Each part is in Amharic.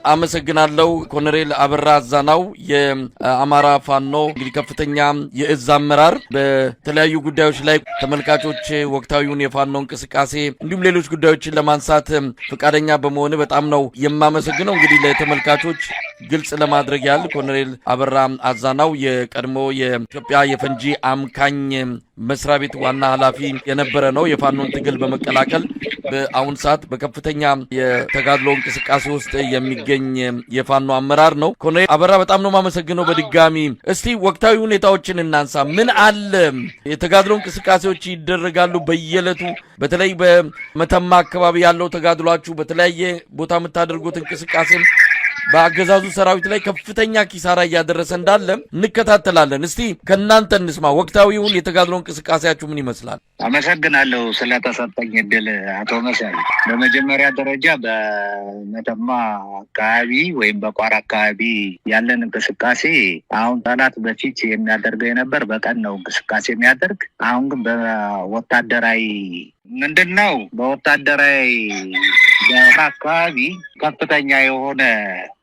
አመሰግናለሁ ኮሎኔል አበራ አዛናው የአማራ ፋኖ እንግዲህ ከፍተኛ የእዝ አመራር በተለያዩ ጉዳዮች ላይ ተመልካቾች ወቅታዊውን የፋኖ እንቅስቃሴ እንዲሁም ሌሎች ጉዳዮችን ለማንሳት ፈቃደኛ በመሆን በጣም ነው የማመሰግነው። እንግዲህ ለተመልካቾች ግልጽ ለማድረግ ያህል ኮሎኔል አበራ አዛናው የቀድሞ የኢትዮጵያ የፈንጂ አምካኝ መስሪያ ቤት ዋና ኃላፊ የነበረ ነው። የፋኖን ትግል በመቀላቀል በአሁን ሰዓት በከፍተኛ የተጋድሎ እንቅስቃሴ ውስጥ የሚገኝ የፋኖ አመራር ነው። ኮሎኔል አበራ በጣም ነው የማመሰግነው። በድጋሚ እስቲ ወቅታዊ ሁኔታዎችን እናንሳ። ምን አለ? የተጋድሎ እንቅስቃሴዎች ይደረጋሉ በየዕለቱ። በተለይ በመተማ አካባቢ ያለው ተጋድሏችሁ በተለያየ ቦታ የምታደርጉት እንቅስቃሴ በአገዛዙ ሰራዊት ላይ ከፍተኛ ኪሳራ እያደረሰ እንዳለ እንከታተላለን። እስቲ ከናንተ እንስማ። ወቅታዊውን የተጋድሎ እንቅስቃሴያችሁ ምን ይመስላል? አመሰግናለሁ ስለተሰጠኝ እድል አቶ መሰል። በመጀመሪያ ደረጃ በመተማ አካባቢ ወይም በቋራ አካባቢ ያለን እንቅስቃሴ አሁን ጠላት በፊት የሚያደርገው የነበር በቀን ነው እንቅስቃሴ የሚያደርግ። አሁን ግን በወታደራዊ ምንድነው በወታደራዊ አካባቢ ከፍተኛ የሆነ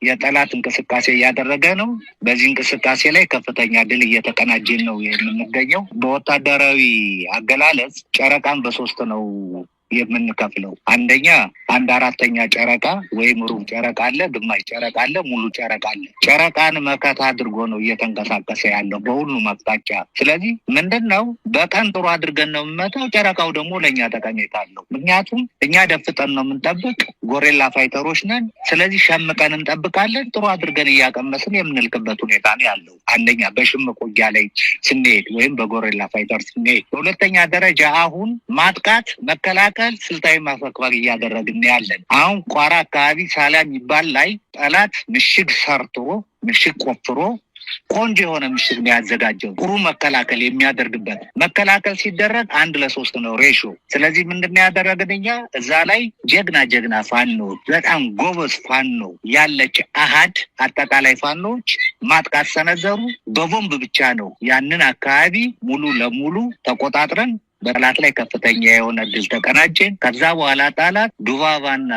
የጠላት እንቅስቃሴ እያደረገ ነው። በዚህ እንቅስቃሴ ላይ ከፍተኛ ድል እየተቀናጀን ነው የምንገኘው። በወታደራዊ አገላለጽ ጨረቃን በሶስት ነው የምንከፍለው። አንደኛ 1/4 ጨረቃ ወይም ሩብ ጨረቃ አለ፣ ግማሽ ጨረቃ አለ፣ ሙሉ ጨረቃ አለ። ጨረቃን መከታ አድርጎ ነው እየተንቀሳቀሰ ያለው በሁሉም አቅጣጫ። ስለዚህ ምንድነው በቀን ጥሩ አድርገን ነው የምንመታው። ጨረቃው ደግሞ ለእኛ ጠቀሜታ አለው። ምክንያቱም እኛ ደፍጠን ነው የምንጠብቅ፣ ጎሬላ ፋይተሮች ነን። ስለዚህ ሸምቀን እንጠብቃለን። ጥሩ አድርገን እያቀመስን የምንልክበት ሁኔታ ነው ያለው። አንደኛ በሽምቅ ውጊያ ላይ ስንሄድ ወይም በጎሬላ ፋይተር ስንሄድ። በሁለተኛ ደረጃ አሁን ማጥቃት መከላከል ስልታዊ ማፈግፈግ እያደረግን ያለን። አሁን ቋራ አካባቢ ሳላ የሚባል ላይ ጠላት ምሽግ ሰርቶ ምሽግ ቆፍሮ ቆንጆ የሆነ ምሽግ ነው ያዘጋጀው። ጥሩ መከላከል የሚያደርግበት መከላከል ሲደረግ 1:3 ነው ሬሾ። ስለዚህ ምንድነው ያደረግን እኛ እዛ ላይ ጀግና ፋኖ በጣም ጎበዝ ፋኖ ያለች አሃድ አጠቃላይ ፋኖች ማጥቃት ሰነዘሩ። በቦምብ ብቻ ነው ያንን አካባቢ ሙሉ ለሙሉ ተቆጣጥረን በጠላት ላይ ከፍተኛ የሆነ ድል ተቀናጀን። ከዛ በኋላ ጠላት ዱባባና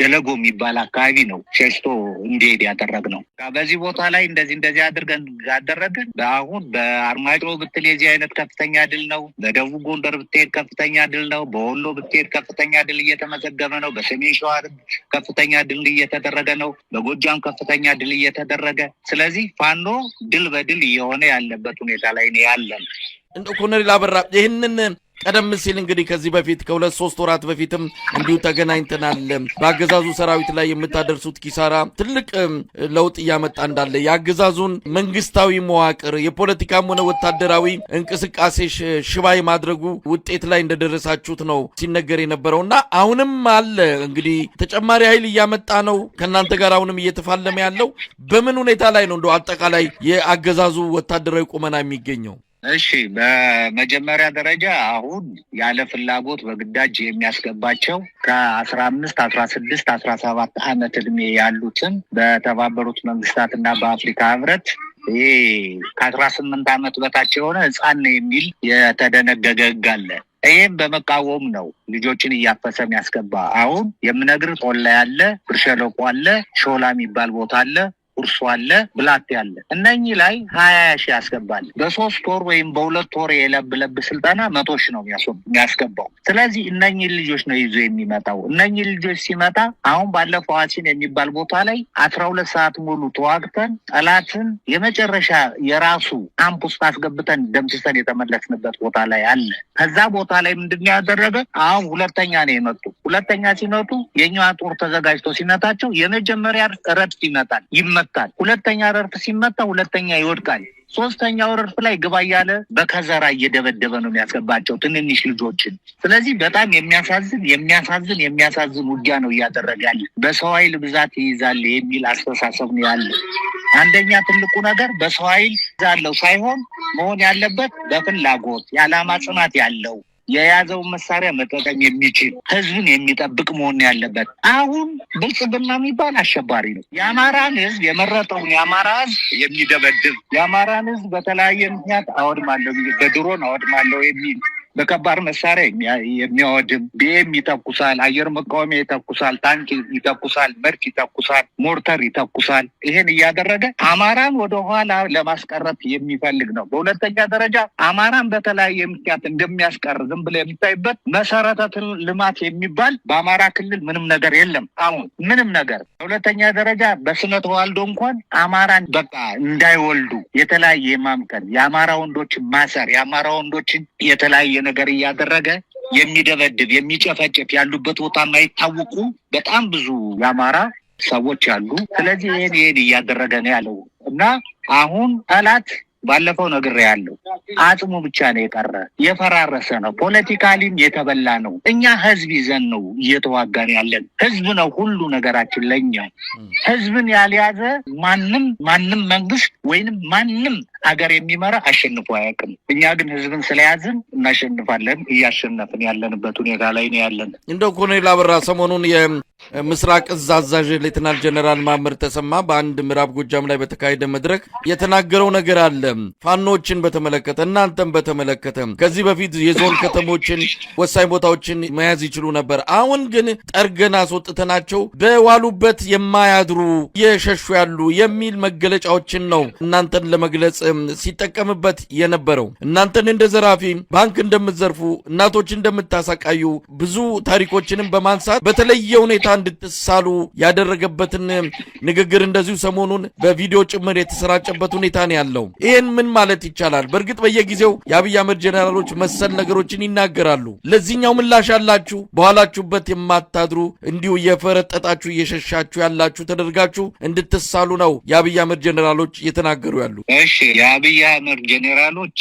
ደለጎ የሚባል አካባቢ ነው ሸሽቶ እንዲሄድ ያደረግነው። በዚህ ቦታ ላይ እንደዚህ አድርገን ያደረግን። በአሁን በአርማጭሆ ብትል የዚህ አይነት ከፍተኛ ድል ነው። በደቡብ ጎንደር ብትሄድ ከፍተኛ ድል ነው። በወሎ ብትሄድ ከፍተኛ ድል እየተመዘገበ ነው። በሰሜን ሸዋ ከፍተኛ ድል እየተደረገ ነው። በጎጃም ከፍተኛ ድል እየተደረገ። ስለዚህ ፋኖ ድል በድል እየሆነ ያለበት ሁኔታ ላይ ነው ያለን። ኮሎኔል አበራ ይህንን ቀደም ሲል እንግዲህ ከዚህ በፊት ከ2-3 ወራት በፊትም እንዲሁ ተገናኝተናል። በአገዛዙ ሰራዊት ላይ የምታደርሱት ኪሳራ ትልቅ ለውጥ እያመጣ እንዳለ የአገዛዙን መንግስታዊ መዋቅር የፖለቲካም ሆነ ወታደራዊ እንቅስቃሴ ሽባይ ማድረጉ ውጤት ላይ እንደደረሳችሁት ነው ሲነገር የነበረውና አሁንም አለ እንግዲህ ተጨማሪ ኃይል እያመጣ ነው ከናንተ ጋር አሁንም እየተፋለመ ያለው። በምን ሁኔታ ላይ ነው እንደው አጠቃላይ የአገዛዙ ወታደራዊ ቁመና የሚገኘው? እሺ፣ በመጀመሪያ ደረጃ አሁን ያለ ፍላጎት በግዳጅ የሚያስገባቸው ከ15፣ 16፣ 17 ዓመት እድሜ ያሉትን በተባበሩት መንግስታትና በአፍሪካ ህብረት ይሄ ከ18 ዓመት በታች የሆነ ህፃን ነው የሚል የተደነገገ ህግ አለ። ይህም በመቃወም ነው ልጆችን እያፈሰም ያስገባ። አሁን የምነግር ጦላ ያለ፣ ብር ሸለቆ አለ፣ ሾላ የሚባል ቦታ አለ፣ ቁርሱ አለ፣ ብላቴ አለ። እነኚህ ላይ 20 ሺህ ያስገባል። በ3 ወር ወይም በ2 ወር የለብ ስልጠና 100 ሺህ ነው የሚያስገባው። ስለዚህ እነኚህ ልጆች ነው ይዞ የሚመጣው። እነኚህ ልጆች ሲመጣ አሁን ባለፈው አሲን የሚባል ቦታ ላይ 12 ሰዓት ሙሉ ተዋግተን ጠላትን የመጨረሻ የራሱ ካምፕ ውስጥ አስገብተን ደምስሰን የተመለስንበት ቦታ ላይ አለ። ከዛ ቦታ ላይ ምንድነው ያደረገ? አሁን ሁለተኛ ነው የመጡ። ሁለተኛ ሲመጡ የኛ ጦር ተዘጋጅቶ ሲመታቸው የመጀመሪያ ረድፍ ይመታል፣ ሁለተኛ ረድፍ ሲመታ ሁለተኛ ይወድቃል። ሶስተኛው ረድፍ ላይ ግባ እያለ በከዘራ እየደበደበ ነው የሚያስገባቸው ትንንሽ ልጆችን። ስለዚህ በጣም የሚያሳዝን ውጊያ ነው እያደረገ ያለ። በሰው ኃይል ብዛት ይይዛል የሚል አስተሳሰብ ነው ያለ። አንደኛ ትልቁ ነገር በሰው ኃይል ያለው ሳይሆን መሆን ያለበት በፍላጎት የዓላማ ጽናት ያለው የያዘውን መሳሪያ መጠቀም የሚችል ህዝብን የሚጠብቅ መሆን ያለበት። አሁን ብልጽግና የሚባል አሸባሪ ነው። የአማራን ህዝብ የመረጠውን የአማራ ህዝብ የሚደበድብ የአማራን ህዝብ በተለያየ ምክንያት አወድማለሁ፣ በድሮን አወድማለሁ የሚል በከባድ መሳሪያ የሚያወድም ቢኤም ይተኩሳል፣ አየር መቃወሚያ ይተኩሳል፣ ታንክ ይተኩሳል፣ መድፍ ይተኩሳል፣ ሞርተር ይተኩሳል። ይሄን እያደረገ አማራን ወደኋላ ለማስቀረት የሚፈልግ ነው። በሁለተኛ ደረጃ አማራን በተለያየ ምክንያት እንደሚያስቀር ዝም ብሎ የሚታይበት መሰረተ ልማት የሚባል በአማራ ክልል ምንም ነገር የለም። አሁን ምንም ነገር። በሁለተኛ ደረጃ በስነ ተዋልዶ እንኳን አማራን በቃ እንዳይወልዱ የተለያየ ማምከን፣ የአማራ ወንዶችን ማሰር፣ የአማራ ወንዶችን የተለያየ ነገር እያደረገ የሚደበድብ የሚጨፈጭፍ ያሉበት ቦታ የማይታወቁ በጣም ብዙ የአማራ ሰዎች አሉ። ስለዚህ ይሄን እያደረገ ነው ያለው እና አሁን ጠላት ባለፈው ነገር ያለው አጽሙ ብቻ ነው የቀረ፣ የፈራረሰ ነው። ፖለቲካሊም የተበላ ነው። እኛ ህዝብ ይዘን ነው እየተዋጋን ያለን። ህዝብ ነው ሁሉ ነገራችን ለኛ። ህዝብን ያልያዘ ማንም መንግስት ወይንም ማንም ሀገር የሚመራ አሸንፎ አያውቅም። እኛ ግን ህዝብን ስለያዝን እናሸንፋለን። እያሸነፍን ያለንበት ሁኔታ ላይ ነው ያለን። እንደው ኮሎኔል አበራ ሰሞኑን የምስራቅ እዝ አዛዥ ሌተናል ጀነራል ማመር ተሰማ በአንድ ምዕራብ ጎጃም ላይ በተካሄደ መድረክ የተናገረው ነገር አለ። ፋኖችን በተመለከተ እናንተም በተመለከተ ከዚህ በፊት የዞን ከተሞችን ወሳኝ ቦታዎችን መያዝ ይችሉ ነበር። አሁን ግን ጠርገን አስወጥተናቸው በዋሉበት የማያድሩ የሸሹ ያሉ የሚል መገለጫዎችን ነው እናንተን ለመግለጽ ሲጠቀምበት የነበረው። እናንተን እንደ ዘራፊ፣ ባንክ እንደምትዘርፉ፣ እናቶች እንደምታሳቃዩ ብዙ ታሪኮችንም በማንሳት በተለየ ሁኔታ እንድትሳሉ ያደረገበትን ንግግር እንደዚሁ ሰሞኑን በቪዲዮ ጭምር የተሰራጨበት ሁኔታ ነው ያለው። ይህን ምን ማለት ይቻላል? በእርግጥ በየጊዜው የአብይ አህመድ ጀነራሎች መሰል ነገሮችን ይናገራሉ። ለዚህኛው ምላሽ አላችሁ? በኋላችሁበት የማታድሩ እንዲሁ እየፈረጠጣችሁ እየሸሻችሁ ያላችሁ ተደርጋችሁ እንድትሳሉ ነው የአብይ አህመድ ጀነራሎች እየተናገሩ ያሉ። እሺ፣ የአብይ አህመድ ጀነራሎች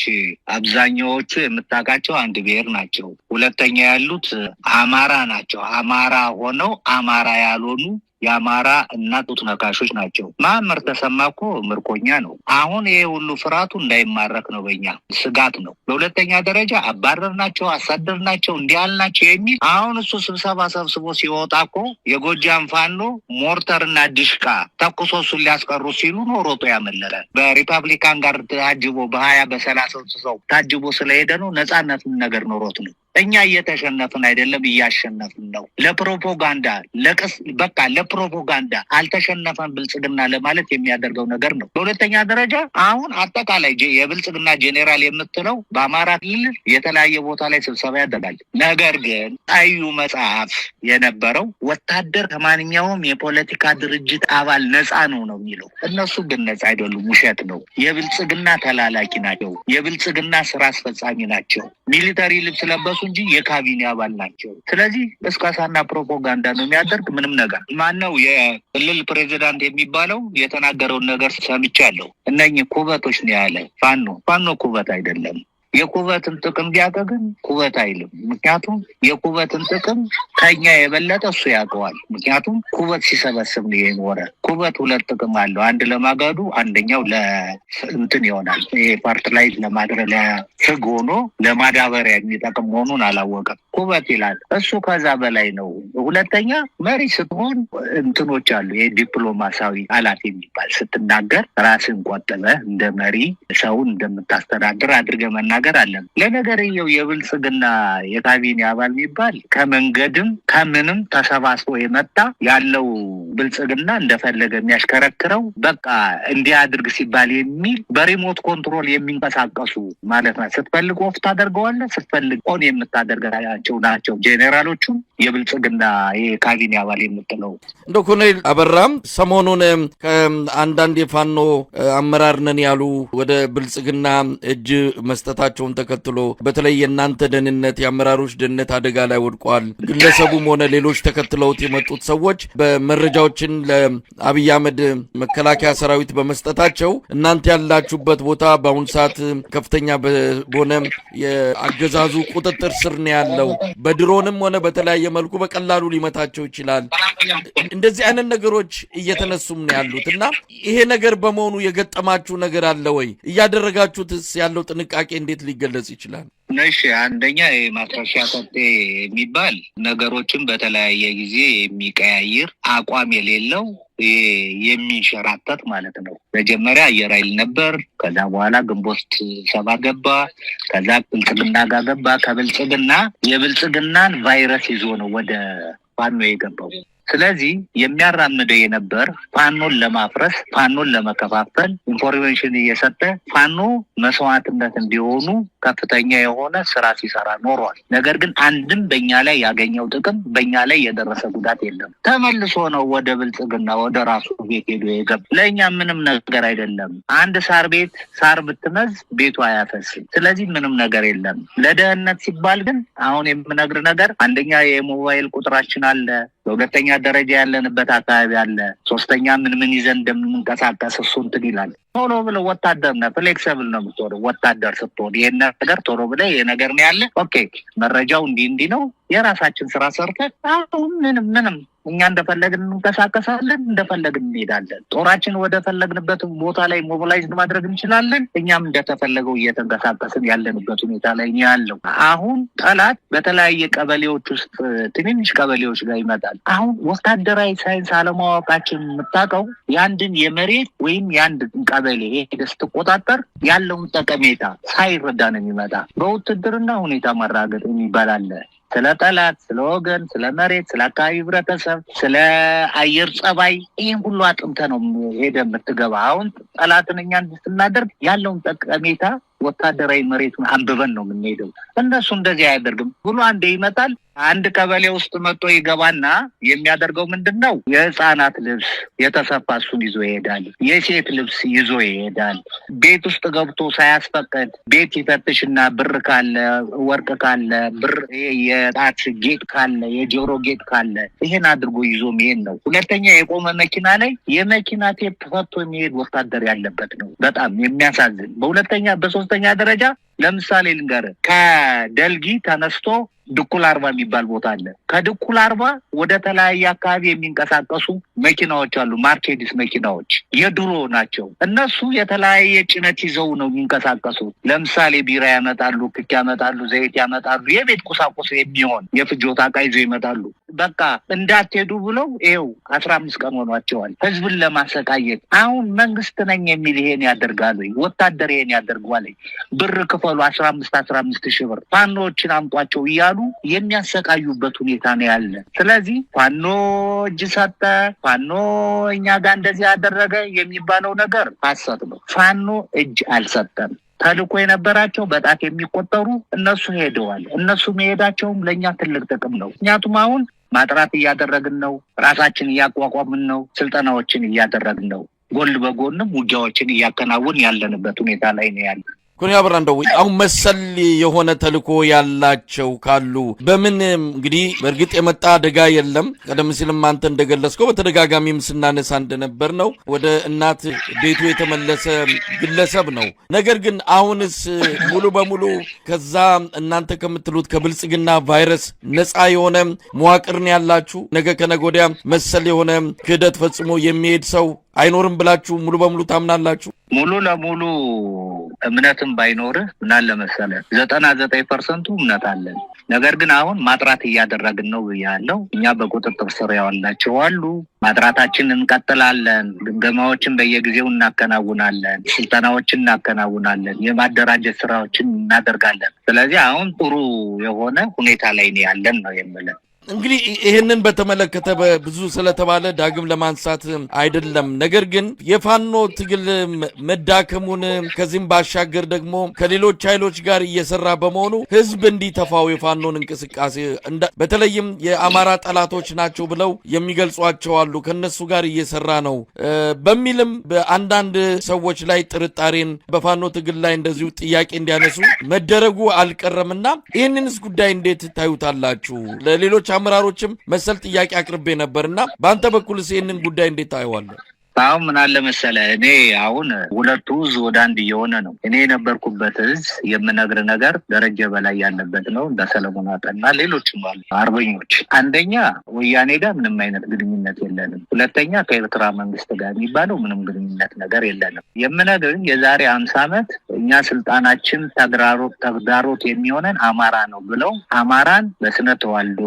አብዛኛዎቹ የምታውቃቸው አንድ ብሔር ናቸው። ሁለተኛ ያሉት አማራ ናቸው። አማራ ሆነው አማራ ያልሆኑ የአማራ እና ጡት ነካሾች ናቸው። ማመር ተሰማ እኮ ምርኮኛ ነው። አሁን ይሄ ሁሉ ፍርሃቱ እንዳይማረክ ነው፣ በእኛ ስጋት ነው። በሁለተኛ ደረጃ አባረርናቸው፣ አሳደርናቸው፣ እንዲያልናቸው የሚል አሁን እሱ ስብሰባ ሰብስቦ ሲወጣ እኮ የጎጃም ፋኖ ሞርተርና ድሽቃ ተኩሶ እሱን ሊያስቀሩ ሲሉ ነው ሮጦ ያመለለ። በሪፐብሊካን ጋር ታጅቦ በ20-30 ሰው ታጅቦ ስለሄደ ነው። ነጻነትን ነገር ኖሮት ነው። እኛ እየተሸነፍን አይደለም፣ እያሸነፍን ነው። ለፕሮፓጋንዳ በቃ ለፕሮፓጋንዳ አልተሸነፈን ብልጽግና ለማለት የሚያደርገው ነገር ነው። በሁለተኛ ደረጃ አሁን አጠቃላይ የብልጽግና ጄኔራል የምትለው በአማራ ክልል የተለያየ ቦታ ላይ ስብሰባ ያደርጋል። ነገር ግን አዩ መጽሐፍ የነበረው ወታደር ከማንኛውም የፖለቲካ ድርጅት አባል ነፃ ነው የሚለው። እነሱ ግን ነፃ አይደሉም፣ ውሸት ነው። የብልጽግና ተላላኪ ናቸው። የብልጽግና ስራ አስፈጻሚ ናቸው። ሚሊተሪ ልብስ ለበሱ እንጂ የካቢኔ አባል ናቸው። ስለዚህ እስካሳና ፕሮፓጋንዳ ነው የሚያደርግ። ምንም ነገር ማነው የክልል ፕሬዚዳንት የሚባለው የተናገረውን ነገር ሰምቻለሁ። እነኚህ ኩበቶች ነው ያለ። ፋኖ ኩበት አይደለም። የኩበትን ጥቅም ቢያቀግን ኩበት አይልም። ምክንያቱም የኩበትን ጥቅም ከኛ የበለጠ እሱ ያውቀዋል። ምክንያቱም ኩበት ሲሰበስብ ነው የኖረ። ኩበት ሁለት ጥቅም አለው። አንድ ለማጋዱ፣ አንደኛው ለእንትን ይሆናል። ይሄ ፓርትላይዝ ለማድረግ ለፍግ ሆኖ ለማዳበሪያ የሚጠቅም መሆኑን አላወቀም። ኩበት ይላል እሱ። ከዛ በላይ ነው። ሁለተኛ መሪ ስትሆን እንትኖች አሉ። የዲፕሎማሲያዊ ቃላት የሚባል ስትናገር ራስን ቆጥበ እንደ መሪ ሰውን እንደምታስተዳድር አድርገ መናገር አለን። ለነገርየው የብልጽግና የካቢኔ አባል የሚባል ከመንገድም ከምንም ተሰባስቦ የመጣ ያለው ብልጽግና እንደፈለገ የሚያሽከረክረው በቃ እንዲያድርግ ሲባል የሚል በሪሞት ኮንትሮል የሚንቀሳቀሱ ማለት ነው። ስትፈልግ ኦፍ ታደርገዋለህ፣ ስትፈልግ ኦን የምታደርጋቸው ናቸው ጄኔራሎቹም የብልጽግና የካቢኔ አባል የምትለው። እንደ ኮሎኔል አበራም ሰሞኑን ከአንዳንድ የፋኖ አመራር ነን ያሉ ወደ ብልጽግና እጅ መስጠታቸውን ተከትሎ በተለይ የእናንተ ደህንነት የአመራሮች ደህንነት አደጋ ላይ ወድቋል። ግለሰቡም ሆነ ሌሎች ተከትለውት የመጡት ሰዎች በመረጃዎችን ለአብይ አህመድ መከላከያ ሰራዊት በመስጠታቸው እናንተ ያላችሁበት ቦታ በአሁኑ ሰዓት ከፍተኛ በሆነ የአገዛዙ ቁጥጥር ስር ነው ያለው። በድሮንም ሆነ በተለያየ መልኩ በቀላሉ ሊመታቸው ይችላል። እንደዚህ አይነት ነገሮች እየተነሱም ነው ያሉት እና ይሄ ነገር በመሆኑ የገጠማችሁ ነገር አለ ወይ? እያደረጋችሁትስ ያለው ጥንቃቄ እንዴት ሊገለጽ ይችላል? እሺ፣ አንደኛ ማስረሻ ሰጤ የሚባል ነገሮችን በተለያየ ጊዜ የሚቀያይር አቋም የሌለው የሚንሸራተት ማለት ነው። መጀመሪያ አየር ኃይል ነበር። ከዛ በኋላ ግንቦት 7 ገባ። ከዛ ብልጽግና ጋር ገባ። ከብልጽግና የብልጽግናን ቫይረስ ይዞ ነው ወደ ፋኖ የገባው። ስለዚህ የሚያራምደው የነበር ፋኖን ለማፍረስ፣ ፋኖን ለመከፋፈል ኢንፎርሜሽን እየሰጠ ፋኖ መስዋዕትነት እንዲሆኑ ከፍተኛ የሆነ ስራ ሲሰራ ኖሯል። ነገር ግን አንድም በእኛ ላይ ያገኘው ጥቅም፣ በእኛ ላይ የደረሰ ጉዳት የለም። ተመልሶ ነው ወደ ብልጽግና ወደ ራሱ ቤት ሄዶ የገባ። ለእኛ ምንም ነገር አይደለም። አንድ ሳር ቤት ሳር ብትመዝ ቤቱ አያፈስም። ስለዚህ ምንም ነገር የለም። ለደህንነት ሲባል ግን አሁን የምነግር ነገር አንደኛ የሞባይል ቁጥራችን አለ፣ በሁለተኛ ደረጃ ያለንበት አካባቢ አለ፣ ሶስተኛ ምን ይዘን እንደምንንቀሳቀስ እሱ እንትን ይላል። ቶሎ ብለህ ወታደር ነህ፣ ፍሌክሲብል ነው የምትሆነው። ወታደር ስትሆን ይሄን ነገር ቶሎ ብለህ ይሄ ነገር ነው ያለ፣ ኦኬ መረጃው እንዲህ ነው፣ የራሳችን ስራ ሰርተን አሁን ምንም እኛ እንደፈለግን እንንቀሳቀሳለን፣ እንደፈለግን እንሄዳለን። ጦራችን ወደ ፈለግንበት ቦታ ላይ ሞቢላይዝ ማድረግ እንችላለን። እኛም እንደተፈለገው እየተንቀሳቀስን ያለንበት ሁኔታ ላይ ነው ያለው። አሁን ጠላት በተለያየ ቀበሌዎች ውስጥ ትንንሽ ቀበሌዎች ጋር ይመጣል። አሁን ወታደራዊ ሳይንስ አለማወቃችን የምታውቀው የአንድን የመሬት ወይም የአንድ ቀበሌ ሄደህ ስትቆጣጠር ያለውን ጠቀሜታ ሳይረዳ ነው የሚመጣ። በውትድርና ሁኔታ መራገጥ የሚባል አለ። ስለ ጠላት፣ ስለ ወገን፣ ስለ መሬት፣ ስለ አካባቢ ህብረተሰብ፣ ስለ አየር ጸባይ ይህን ሁሉ አጥምተ ነው ሄደ የምትገባ። አሁን ጠላትን እኛ ስናደርግ ያለውን ጠቀሜታ ወታደራዊ መሬቱን አንብበን ነው የምንሄደው። እነሱ እንደዚህ አያደርግም ብሎ አንዴ ይመጣል። አንድ ቀበሌ ውስጥ መጥቶ ይገባና የሚያደርገው ምንድን ነው? የህፃናት ልብስ የተሰፋ እሱን ይዞ ይሄዳል። የሴት ልብስ ይዞ ይሄዳል። ቤት ውስጥ ገብቶ ሳያስፈቅድ ቤት ይፈትሽና ብር ካለ፣ ወርቅ ካለ፣ ብር የጣት ጌጥ ካለ፣ የጆሮ ጌጥ ካለ ይሄን አድርጎ ይዞ መሄድ ነው። ሁለተኛ የቆመ መኪና ላይ የመኪና ቴፕ ፈቶ የሚሄድ ወታደር ያለበት ነው። በጣም የሚያሳዝን። በሁለተኛ በሶስተኛ ደረጃ ለምሳሌ ልንገርህ፣ ከደልጊ ተነስቶ ድኩል 40 የሚባል ቦታ አለ። ከድኩል 40 ወደ ተለያየ አካባቢ የሚንቀሳቀሱ መኪናዎች አሉ። ማርኬዲስ መኪናዎች የድሮ ናቸው። እነሱ የተለያየ ጭነት ይዘው ነው የሚንቀሳቀሱ። ለምሳሌ ቢራ ያመጣሉ፣ ክክ ያመጣሉ፣ ዘይት ያመጣሉ፣ የቤት ቁሳቁስ የሚሆን የፍጆታ ዕቃ ይዘው ይመጣሉ። በቃ እንዳትሄዱ ብለው ይኸው 15 ቀን ሆኗቸዋል ህዝብን ለማሰቃየት። አሁን መንግስት ነኝ የሚል ይሄን ያደርጋሉ? ወታደር ይሄን ያደርጓል? ብር ክፈሉ 15 ሺህ ብር ፋኖችን አምጧቸው እያሉ የሚያሰቃዩበት ሁኔታ ነው ያለ። ስለዚህ ፋኖ እጅ ሰጠ፣ ፋኖ እኛ ጋር እንደዚህ ያደረገ የሚባለው ነገር ሐሰት ነው። ፋኖ እጅ አልሰጠም። ተልኮ የነበራቸው በጣት የሚቆጠሩ እነሱ ሄደዋል። እነሱ መሄዳቸውም ለእኛ ትልቅ ጥቅም ነው። ምክንያቱም አሁን ማጥራት እያደረግን ነው፣ ራሳችን እያቋቋምን ነው፣ ስልጠናዎችን እያደረግን ነው፣ ጎን በጎንም ውጊያዎችን እያከናወን ያለንበት ሁኔታ ላይ ነው ያለ። ኩን ያብራ እንደው አሁን መሰል የሆነ ተልኮ ያላቸው ካሉ በምን እንግዲህ በእርግጥ የመጣ አደጋ የለም። ቀደም ሲልም አንተ እንደገለጽከው በተደጋጋሚም ስናነሳ እንደነበር ነው ወደ እናት ቤቱ የተመለሰ ግለሰብ ነው። ነገር ግን አሁንስ ሙሉ በሙሉ ከዛ እናንተ ከምትሉት ከብልጽግና ቫይረስ ነፃ የሆነ መዋቅርን ያላችሁ ነገ ከነገ ወዲያ መሰል የሆነ ክህደት ፈጽሞ የሚሄድ ሰው አይኖርም ብላችሁ ሙሉ በሙሉ ታምናላችሁ? ሙሉ ለሙሉ እምነትም ባይኖርህ ምን አለ መሰለህ 99% እምነት አለን። ነገር ግን አሁን ማጥራት እያደረግን ነው ያለው። እኛ በቁጥጥር ስር ያዋልናቸው አሉ። ማጥራታችን እንቀጥላለን። ግምገማዎችን በየጊዜው እናከናውናለን። ስልጠናዎችን እናከናውናለን። የማደራጀት ስራዎችን እናደርጋለን። ስለዚህ አሁን ጥሩ የሆነ ሁኔታ ላይ ነው ያለን ነው የምልህ። እንግዲህ ይህንን በተመለከተ ብዙ ስለተባለ ዳግም ለማንሳት አይደለም። ነገር ግን የፋኖ ትግል መዳከሙን ከዚህም ባሻገር ደግሞ ከሌሎች ኃይሎች ጋር እየሰራ በመሆኑ ህዝብ እንዲተፋው የፋኖን እንቅስቃሴ በተለይም የአማራ ጠላቶች ናቸው ብለው የሚገልጿቸው አሉ፣ ከነሱ ጋር እየሰራ ነው በሚልም በአንዳንድ ሰዎች ላይ ጥርጣሬን በፋኖ ትግል ላይ እንደዚሁ ጥያቄ እንዲያነሱ መደረጉ አልቀረምና ይህንንስ ጉዳይ እንዴት ታዩታላችሁ? ለሌሎች አመራሮችም መሰል ጥያቄ አቅርቤ ነበርና በአንተ በኩልስ ይህንን ጉዳይ እንዴት ታየዋለህ? አሁን ምን አለ መሰለህ እኔ አሁን ሁለቱ እዝ ወደ አንድ እየሆነ ነው። እኔ የነበርኩበት እዝ የምነግር ነገር ደረጃ በላይ ያለበት ነው። እንደ ሰለሞን አጠና ሌሎችም አሉ አርበኞች። አንደኛ ወያኔ ጋር ምንም አይነት ግንኙነት የለንም። ሁለተኛ ከኤርትራ መንግስት ጋር የሚባለው ምንም ግንኙነት ነገር የለንም። የምነግር የዛሬ 50 ዓመት እኛ ስልጣናችን ተግዳሮት የሚሆነን አማራ ነው ብለው አማራን በስነ ተዋልዶ፣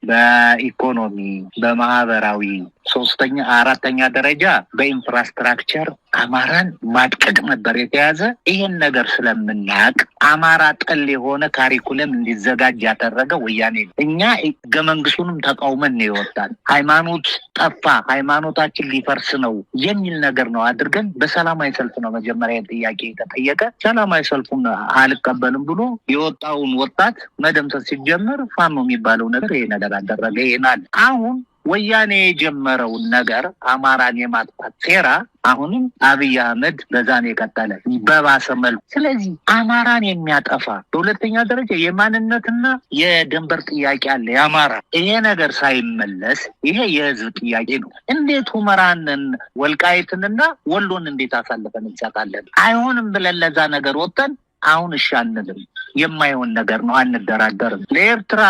በኢኮኖሚ፣ በማህበራዊ ሶስተኛ አራተኛ ደረጃ በኢንፍራስትራክቸር አማራን ማጥቀቅ ነበር የተያዘ። ይህን ነገር ስለምናቅ አማራ ጠል የሆነ ካሪኩለም እንዲዘጋጅ ያደረገ ወያኔ ነው። እኛ ህገ መንግስቱንም ተቃውመን ነው የወጣን። ሃይማኖት ጠፋ፣ ሃይማኖታችን ሊፈርስ ነው የሚል ነገር ነው አድርገን በሰላማዊ ሰልፍ ነው መጀመሪያ ጥያቄ የተጠየቀ። ሰላማዊ ሰልፉን አልቀበልም ብሎ የወጣውን ወጣት መደምሰስ ሲጀምር ፋኖ የሚባለው ነገር ይሄ ነገር አደረገ ይናል። አሁን ወያኔ የጀመረውን ነገር አማራን የማጥፋት ሴራ አሁንም አብይ አህመድ በዛን የቀጠለ በባሰ መልኩ። ስለዚህ አማራን የሚያጠፋ በሁለተኛ ደረጃ የማንነትና የድንበር ጥያቄ አለ የአማራ። ይሄ ነገር ሳይመለስ ይሄ የህዝብ ጥያቄ ነው። እንዴት ሁመራንን ወልቃይትንና ወሎን እንዴት አሳልፈን እንሰጣለን? አይሆንም ብለን ለዛ ነገር ወጥተን አሁን እሺ አንልም። የማይሆን ነገር ነው፣ አንደራደርም። ለኤርትራ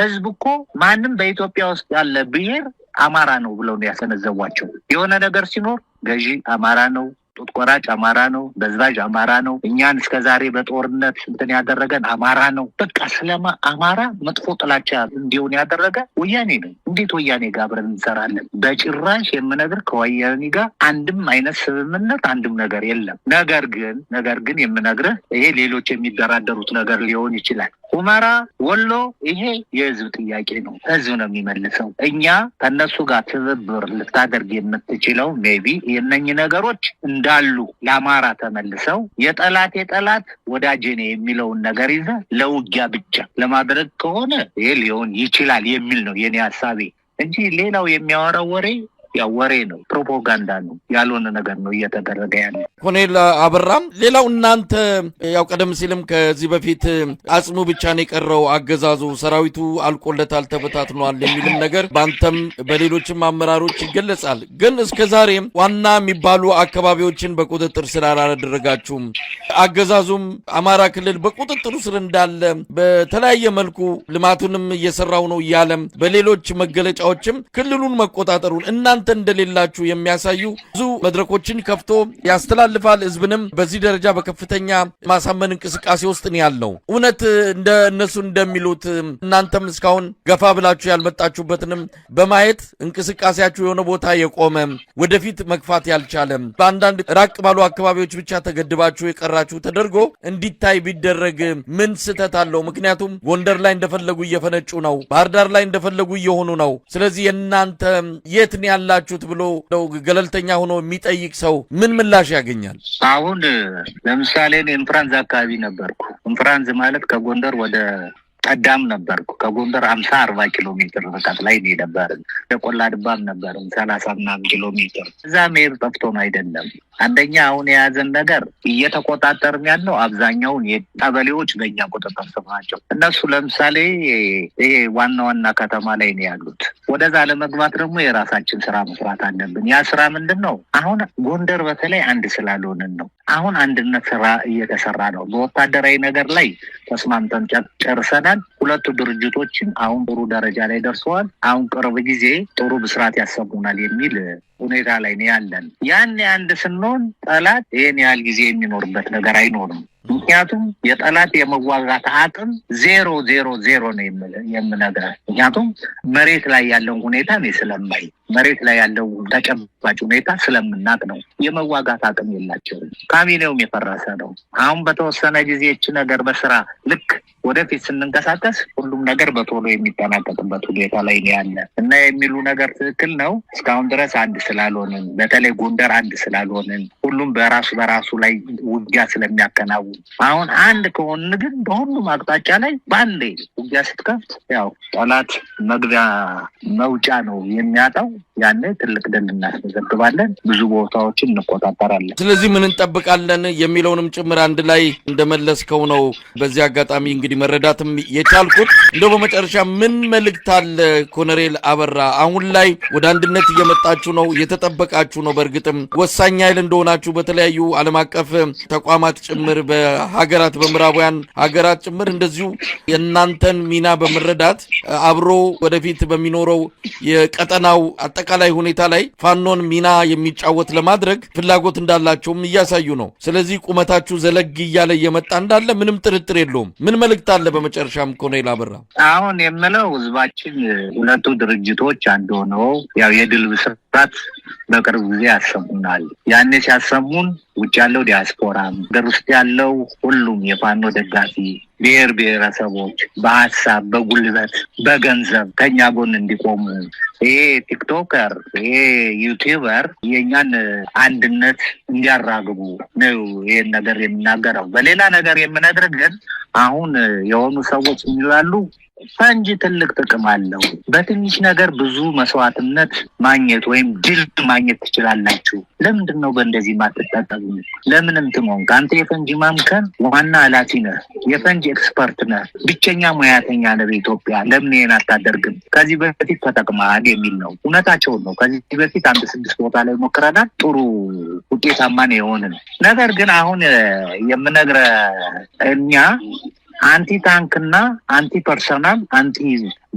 ህዝብ እኮ ማንም በኢትዮጵያ ውስጥ ያለ ብሔር አማራ ነው ብለው ነው ያሰነዘቧቸው። የሆነ ነገር ሲኖር ገዢ አማራ ነው፣ ጡት ቆራጭ አማራ ነው፣ በዝባዥ አማራ ነው፣ እኛን እስከዛሬ በጦርነት እንትን ያደረገን አማራ ነው። በቃ ስለማ አማራ መጥፎ ጥላቻ እንዲሆን ያደረገ ወያኔ ነው። እንዴት ወያኔ ጋር አብረን እንሰራለን? በጭራሽ የምነግር ከወያኔ ጋር አንድም አይነት ስምምነት አንድም ነገር የለም። ነገር ግን የምነግርህ ይሄ ሌሎች የሚደራደሩት ነገር ሊሆን ይችላል። ሁመራ፣ ወሎ ይሄ የህዝብ ጥያቄ ነው። ህዝብ ነው የሚመልሰው። እኛ ከነሱ ጋር ትብብር ልታደርግ የምትችለው ሜቢ የነኚህ ነገሮች እንዳሉ ለአማራ ተመልሰው የጠላት ወዳጄ ነው የሚለውን ነገር ይዘ ለውጊያ ብቻ ለማድረግ ከሆነ ይሄ ሊሆን ይችላል የሚል ነው የኔ ሀሳቤ እንጂ ሌላው የሚያወራው ወሬ ያው ወሬ ነው፣ ፕሮፓጋንዳ ነው፣ ያልሆነ ነገር ነው እየተደረገ ያለ። ኮሎኔል አበራም ሌላው እናንተ ያው ቀደም ሲልም ከዚህ በፊት አጽሙ ብቻ ነው የቀረው አገዛዙ ሰራዊቱ አልቆለታል ተበታትኗል የሚልም ነገር ባንተም በሌሎችም አመራሮች ይገለጻል። ግን እስከዛሬም ዋና የሚባሉ አካባቢዎችን በቁጥጥር ስር አላደረጋችሁም። አገዛዙም አማራ ክልል በቁጥጥሩ ስር እንዳለ በተለያየ መልኩ ልማቱንም እየሰራው ነው እያለም በሌሎች መገለጫዎችም ክልሉን መቆጣጠሩን እናንተ እንደሌላችሁ የሚያሳዩ ብዙ መድረኮችን ከፍቶ ያስተላልፋል። ህዝብንም በዚህ ደረጃ በከፍተኛ ማሳመን እንቅስቃሴ ውስጥ ነው ያለው። እውነት እንደ እነሱ እንደሚሉት እናንተም እስካሁን ገፋ ብላችሁ ያልመጣችሁበትንም በማየት እንቅስቃሴያችሁ የሆነ ቦታ የቆመ ወደፊት መግፋት ያልቻለ በአንዳንድ ራቅ ባሉ አካባቢዎች ብቻ ተገድባችሁ የቀራችሁ ተደርጎ እንዲታይ ቢደረግ ምን ስህተት አለው? ምክንያቱም ጎንደር ላይ እንደፈለጉ እየፈነጩ ነው፣ ባህር ዳር ላይ እንደፈለጉ እየሆኑ ነው። ስለዚህ የእናንተ የት ነው ያላችሁት ብሎ ገለልተኛ ሆኖ የሚጠይቅ ሰው ምን ምላሽ ያገኛል? አሁን ለምሳሌ እንፍራንዝ አካባቢ ነበርኩ። እንፍራንዝ ማለት ከጎንደር ወደ ቀዳም ነበርኩ። ከጎንደር 50-40 ኪሎ ሜትር ርቀት ላይ ነው ነበር። ለቆላ ድባም ነበር 30 ኪሎ ሜትር። እዛ መሄድ ጠፍቶን አይደለም። አንደኛ አሁን የያዘን ነገር እየተቆጣጠርን ያለው አብዛኛውን የቀበሌዎች በእኛ ቁጥጥር ስር ናቸው። እነሱ ለምሳሌ ይሄ ዋና ከተማ ላይ ነው ያሉት። ወደዛ ለመግባት ደግሞ የራሳችን ስራ መስራት አለብን። ያ ስራ ምንድን ነው? አሁን ጎንደር በተለይ አንድ ስላልሆንን ነው። አሁን አንድነት ስራ እየተሰራ ነው። በወታደራዊ ነገር ላይ ተስማምተን ጨርሰናል። ሁለቱ ድርጅቶችን አሁን ጥሩ ደረጃ ላይ ደርሰዋል። አሁን ቅርብ ጊዜ ጥሩ ብስራት ያሰሙናል የሚል ሁኔታ ላይ ነው ያለን። ያን አንድ ስንሆን ጠላት ይህን ያህል ጊዜ የሚኖርበት ነገር አይኖርም። ምክንያቱም የጠላት የመዋጋት አቅም 0 ነው የምነግርህ። ምክንያቱም መሬት ላይ ያለው ሁኔታ ነው ስለማይ መሬት ላይ ያለው ተጨባጭ ሁኔታ ስለምናቅ ነው። የመዋጋት አቅም የላቸውም። ካቢኔውም የፈረሰ ነው። አሁን በተወሰነ ጊዜ እች ነገር በስራ ልክ ወደፊት ስንንቀሳቀስ ሁሉም ነገር በቶሎ የሚጠናቀቅበት ሁኔታ ላይ ነው ያለ እና የሚሉ ነገር ትክክል ነው። እስካሁን ድረስ አንድ ስላልሆንን፣ በተለይ ጎንደር አንድ ስላልሆንን፣ ሁሉም በራሱ ላይ ውጊያ ስለሚያከናውን አሁን አንድ ከሆንን ግን በሁሉም አቅጣጫ ላይ በአንዴ ውጊያ ስትከፍት ያው ጠላት መግቢያ መውጫ ነው የሚያጣው። ያኔ ትልቅ ድል እናስመዘግባለን፣ ብዙ ቦታዎችን እንቆጣጠራለን። ስለዚህ ምን እንጠብቃለን የሚለውንም ጭምር አንድ ላይ እንደመለስከው ነው በዚህ አጋጣሚ እንግዲህ መረዳትም የቻልኩት። እንደው በመጨረሻ ምን መልእክት አለ ኮሎኔል አበራ? አሁን ላይ ወደ አንድነት እየመጣችሁ ነው፣ እየተጠበቃችሁ ነው። በእርግጥም ወሳኝ ኃይል እንደሆናችሁ በተለያዩ ዓለም አቀፍ ተቋማት ጭምር በሀገራት በምዕራባውያን ሀገራት ጭምር እንደዚሁ የእናንተን ሚና በመረዳት አብሮ ወደፊት በሚኖረው የቀጠናው አጠቃላይ ሁኔታ ላይ ፋኖን ሚና የሚጫወት ለማድረግ ፍላጎት እንዳላቸውም እያሳዩ ነው። ስለዚህ ቁመታችሁ ዘለግ እያለ እየመጣ እንዳለ ምንም ጥርጥር የለውም። ምን መልእክት አለ በመጨረሻም ኮሎኔል አበራ? አሁን የምለው ህዝባችን ሁለቱ ድርጅቶች አንድ ሆነው ያው የድል ብስራት በቅርብ ጊዜ ያሰሙናል። ያኔ ሲያሰሙን ውጭ ያለው ዲያስፖራ፣ ሀገር ውስጥ ያለው ሁሉም የፋኖ ደጋፊ ብሔር ብሔረሰቦች በሀሳብ በጉልበት በገንዘብ ከኛ ጎን እንዲቆሙ ይሄ ቲክቶከር ይሄ ዩቲዩበር የኛን አንድነት እንዲያራግቡ ነው ይሄን ነገር የምናገረው። በሌላ ነገር የምነግርህ ግን አሁን የሆኑ ሰዎች ይላሉ ፈንጂ ትልቅ ጥቅም አለው፣ በትንሽ ነገር ብዙ መስዋዕትነት ማግኘት ወይም ድል ማግኘት ትችላላችሁ። ለምንድን ነው በእንደዚህ ማትጠቀሙ? ለምንም ትሞን አንተ የፈንጂ ማምከን ዋና ኃላፊ ነህ፣ የፈንጂ ኤክስፐርት ነህ፣ ብቸኛ ሙያተኛ ነህ በኢትዮጵያ። ለምን ይሄን አታደርግም? ከዚህ በፊት ተጠቅመሃል የሚል ነው። እውነታቸውን ነው። ከዚህ በፊት 5-6 ቦታ ላይ ሞክረናል። ጥሩ ውጤታማ ነው የሆንን። ነገር ግን አሁን የምነግርህ እኛ አንቲ ታንክና አንቲ ፐርሰናል አንቲ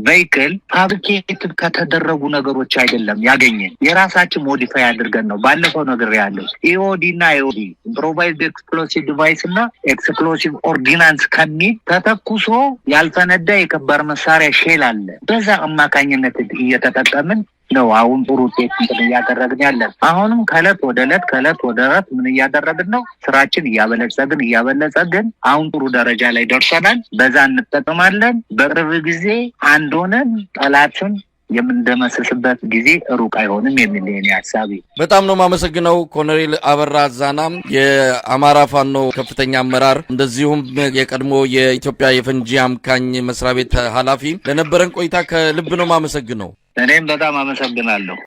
ቬይክል ፋብሪኬት ከተደረጉ ነገሮች አይደለም ያገኘን፣ የራሳችን ሞዲፋይ አድርገን ነው። ባለፈው ነገር ያለው ኢኦዲ እና ኢኦዲ ኢምፕሮቫይዝድ ኤክስፕሎሲቭ ዲቫይስ እና ኤክስፕሎሲቭ ኦርዲናንስ ከሚል ተተኩሶ ያልፈነዳ የከባድ መሳሪያ ሼል አለ። በዛ አማካኝነት እየተጠቀምን ነው አሁን ጥሩ ውጤት እያደረግን ያለን። አሁንም ከእለት ወደ እለት ምን እያደረግን ነው? ስራችን እያበለጸግን አሁን ጥሩ ደረጃ ላይ ደርሰናል። በዛ እንጠቀማለን። በቅርብ ጊዜ አንድ ሆነን ጠላትን የምንደመስስበት ጊዜ ሩቅ አይሆንም የሚል የኔ ሀሳቤ። በጣም ነው የማመሰግነው ኮሎኔል አበራ አዛና የአማራ ፋኖ ከፍተኛ አመራር እንደዚሁም የቀድሞ የኢትዮጵያ የፈንጂ አምካኝ መስሪያ ቤት ኃላፊ ለነበረን ቆይታ ከልብ ነው የማመሰግነው። እኔም በጣም አመሰግናለሁ።